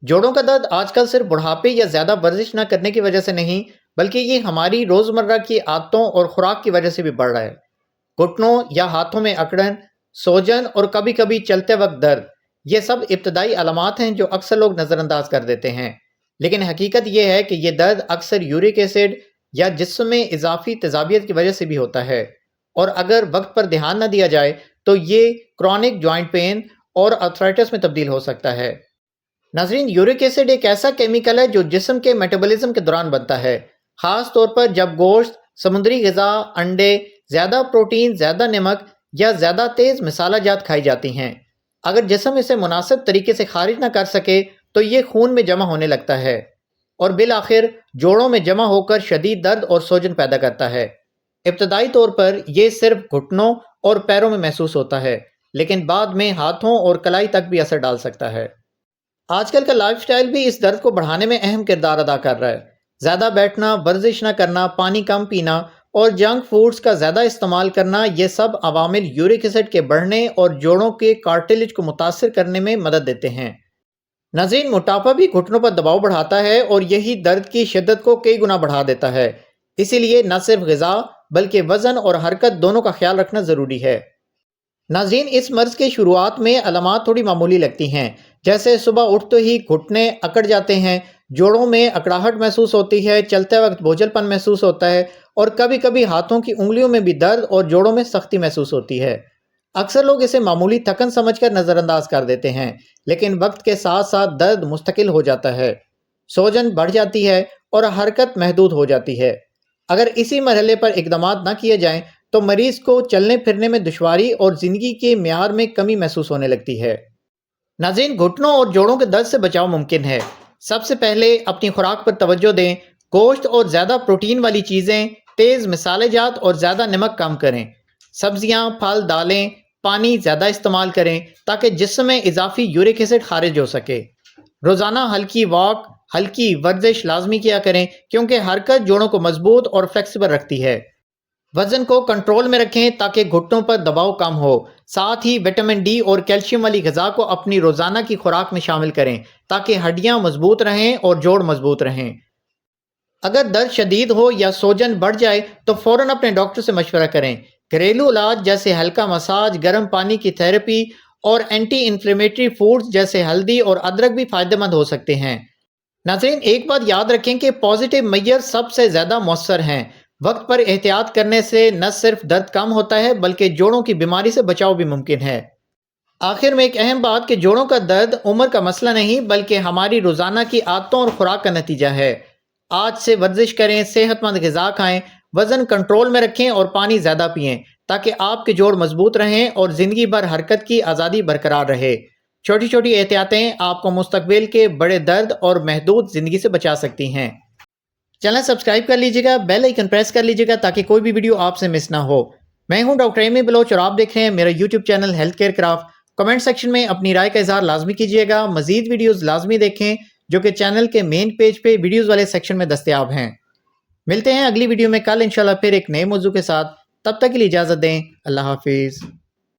جوڑوں کا درد آج کل صرف بڑھاپے یا زیادہ ورزش نہ کرنے کی وجہ سے نہیں، بلکہ یہ ہماری روزمرہ کی عادتوں اور خوراک کی وجہ سے بھی بڑھ رہا ہے۔ گھٹنوں یا ہاتھوں میں اکڑن، سوجن اور کبھی کبھی چلتے وقت درد، یہ سب ابتدائی علامات ہیں جو اکثر لوگ نظر انداز کر دیتے ہیں۔ لیکن حقیقت یہ ہے کہ یہ درد اکثر یورک ایسڈ یا جسم میں اضافی تیزابیت کی وجہ سے بھی ہوتا ہے، اور اگر وقت پر دھیان نہ دیا جائے تو یہ کرونک جوائنٹ پین اور آرتھرائٹس میں تبدیل ہو سکتا ہے۔ ناظرین، یورک ایسڈ ایک ایسا کیمیکل ہے جو جسم کے میٹابولزم کے دوران بنتا ہے، خاص طور پر جب گوشت، سمندری غذا، انڈے، زیادہ پروٹین، زیادہ نمک یا زیادہ تیز مسالہ جات کھائی جاتی ہیں۔ اگر جسم اسے مناسب طریقے سے خارج نہ کر سکے تو یہ خون میں جمع ہونے لگتا ہے اور بالآخر جوڑوں میں جمع ہو کر شدید درد اور سوجن پیدا کرتا ہے۔ ابتدائی طور پر یہ صرف گھٹنوں اور پیروں میں محسوس ہوتا ہے، لیکن بعد میں ہاتھوں اور کلائی تک بھی اثر ڈال سکتا ہے۔ آج کل کا لائف سٹائل بھی اس درد کو بڑھانے میں اہم کردار ادا کر رہا ہے۔ زیادہ بیٹھنا، ورزش نہ کرنا، پانی کم پینا اور جنک فوڈز کا زیادہ استعمال کرنا، یہ سب عوامل یورک ایسڈ کے بڑھنے اور جوڑوں کے کارٹلیج کو متاثر کرنے میں مدد دیتے ہیں۔ ناظرین، موٹاپا بھی گھٹنوں پر دباؤ بڑھاتا ہے اور یہی درد کی شدت کو کئی گنا بڑھا دیتا ہے۔ اسی لیے نہ صرف غذا بلکہ وزن اور حرکت دونوں کا خیال رکھنا ضروری ہے۔ ناظرین، اس مرض کے شروعات میں علامات تھوڑی معمولی لگتی ہیں، جیسے صبح اٹھتے ہی گھٹنے اکڑ جاتے ہیں، جوڑوں میں اکڑاہٹ محسوس ہوتی ہے، چلتے وقت بوجھل پن محسوس ہوتا ہے اور کبھی کبھی ہاتھوں کی انگلیوں میں بھی درد اور جوڑوں میں سختی محسوس ہوتی ہے۔ اکثر لوگ اسے معمولی تھکن سمجھ کر نظر انداز کر دیتے ہیں، لیکن وقت کے ساتھ ساتھ درد مستقل ہو جاتا ہے، سوجن بڑھ جاتی ہے اور حرکت محدود ہو جاتی ہے۔ اگر اسی مرحلے پر اقدامات نہ کیے جائیں تو مریض کو چلنے پھرنے میں دشواری اور زندگی کے معیار میں کمی محسوس ہونے لگتی ہے۔ ناظرین، گھٹنوں اور جوڑوں کے درد سے بچاؤ ممکن ہے۔ سب سے پہلے اپنی خوراک پر توجہ دیں۔ گوشت اور زیادہ پروٹین والی چیزیں، تیز مسالے جات اور زیادہ نمک کم کریں۔ سبزیاں، پھل، دالیں، پانی زیادہ استعمال کریں تاکہ جسم میں اضافی یورک ایسڈ خارج ہو سکے۔ روزانہ ہلکی واک، ہلکی ورزش لازمی کیا کریں کیونکہ حرکت جوڑوں کو مضبوط اور فلیکسیبل رکھتی ہے۔ وزن کو کنٹرول میں رکھیں تاکہ گھٹنوں پر دباؤ کم ہو۔ ساتھ ہی وٹامن ڈی اور کیلشیم والی غذا کو اپنی روزانہ کی خوراک میں شامل کریں تاکہ ہڈیاں مضبوط رہیں اور جوڑ مضبوط رہیں۔ اگر درد شدید ہو یا سوجن بڑھ جائے تو فوراً اپنے ڈاکٹر سے مشورہ کریں۔ گھریلو علاج جیسے ہلکا مساج، گرم پانی کی تھراپی اور اینٹی انفلیمیٹری فوڈز جیسے ہلدی اور ادرک بھی فائدہ مند ہو سکتے ہیں۔ ناظرین، ایک بات یاد رکھیں کہ پازیٹیو میئر سب سے زیادہ مؤثر ہیں۔ وقت پر احتیاط کرنے سے نہ صرف درد کم ہوتا ہے بلکہ جوڑوں کی بیماری سے بچاؤ بھی ممکن ہے۔ آخر میں ایک اہم بات کہ جوڑوں کا درد عمر کا مسئلہ نہیں بلکہ ہماری روزانہ کی عادتوں اور خوراک کا نتیجہ ہے۔ آج سے ورزش کریں، صحت مند غذا کھائیں، وزن کنٹرول میں رکھیں اور پانی زیادہ پئیں تاکہ آپ کے جوڑ مضبوط رہیں اور زندگی بھر حرکت کی آزادی برقرار رہے۔ چھوٹی چھوٹی احتیاطیں آپ کو مستقبل کے بڑے درد اور محدود زندگی سے بچا سکتی ہیں۔ چینل سبسکرائب کر لیجیے گا، بیل آئیکن پریس کر لیجیے گا تاکہ کوئی بھی ویڈیو آپ سے مس نہ ہو۔ میں ہوں ڈاکٹر ایم اے بلوچ اور آپ دیکھ رہے ہیں میرا YouTube channel health care craft. Comment section میں اپنی رائے کا اظہار لازمی کیجیے گا۔ مزید ویڈیوز لازمی دیکھیں جو کہ چینل کے مین پیج پہ ویڈیوز والے سیکشن میں دستیاب ہیں۔ ملتے ہیں اگلی ویڈیو میں کل انشاءاللہ پھر ایک نئے موضوع کے ساتھ۔ تب تک کے لیے اجازت دیں۔ اللہ حافظ۔